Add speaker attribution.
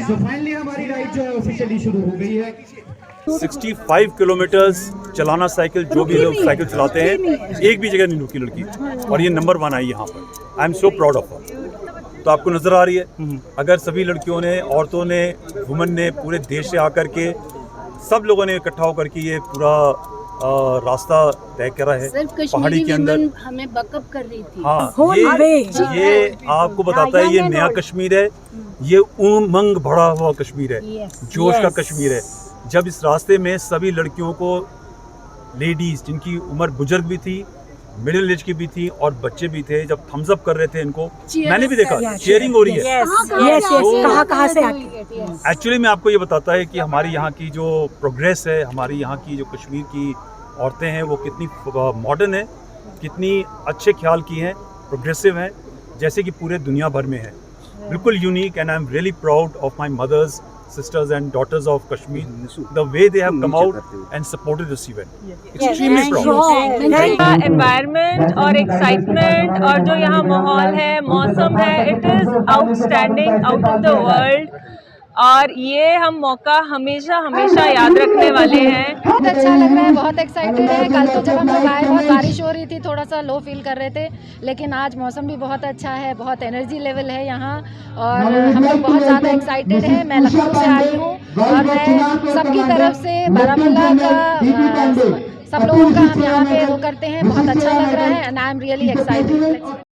Speaker 1: तो फाइनली हमारी राइड जो है ऑफिशियली शुरू हो गई है।
Speaker 2: 65 किलोमीटर्स चलाना साइकिल, जो भी लोग साइकिल चलाते हैं एक भी जगह नहीं रुकी लड़की, और ये नंबर 1 आई यहाँ पर। I am so proud of her. तो आपको नज़र आ रही है, अगर सभी लड़कियों ने, औरतों ने, वुमेन ने पूरे देश से आकर के सब लोगों ने इकट्ठा होकर के ये पूरा रास्ता तय करा है पहाड़ी के अंदर।
Speaker 3: हमें बकअप कर रही थी।
Speaker 2: हाँ, ये आपको बताता है ये नया कश्मीर है, ये उमंग भरा हुआ कश्मीर है, जोश का कश्मीर है। जब इस रास्ते में सभी लड़कियों को, लेडीज जिनकी उम्र बुजुर्ग भी थी, मिडिल एज की भी थी और बच्चे भी थे, जब थम्स अप कर रहे थे इनको, मैंने भी देखा शेयरिंग हो रही है।
Speaker 4: कहाँ से आती?
Speaker 2: एक्चुअली मैं आपको ये बताता है कि हमारी यहाँ की जो प्रोग्रेस है, हमारी यहाँ की जो कश्मीर की औरतें हैं वो कितनी मॉडर्न है, कितनी अच्छे ख्याल की हैं, प्रोग्रेसिव हैं, जैसे कि पूरे दुनिया भर में है। बिल्कुल unique, and I am really proud of my mothers, sisters and daughters of Kashmir, the way they have come out and supported this event. Extremely proud.
Speaker 5: Environment और excitement और जो यहाँ माहौल है, मौसम है, it is outstanding, out of the world. और ये हम मौका हमेशा हमेशा याद रखने वाले हैं।
Speaker 3: बहुत अच्छा लग रहा है, बहुत एक्साइटेड है। कल तो जब हम लोग आए बहुत बारिश हो रही थी, थोड़ा सा लो फील कर रहे थे, लेकिन आज मौसम भी बहुत अच्छा है, बहुत एनर्जी लेवल है यहाँ, और हम लोग बहुत ज़्यादा एक्साइटेड हैं। मैं लखनऊ से आई हूँ और मैं सबकी तरफ से बारामूला का सब लोगों का हम यहाँ पे वो करते हैं, बहुत अच्छा लग रहा है, and I am really excited.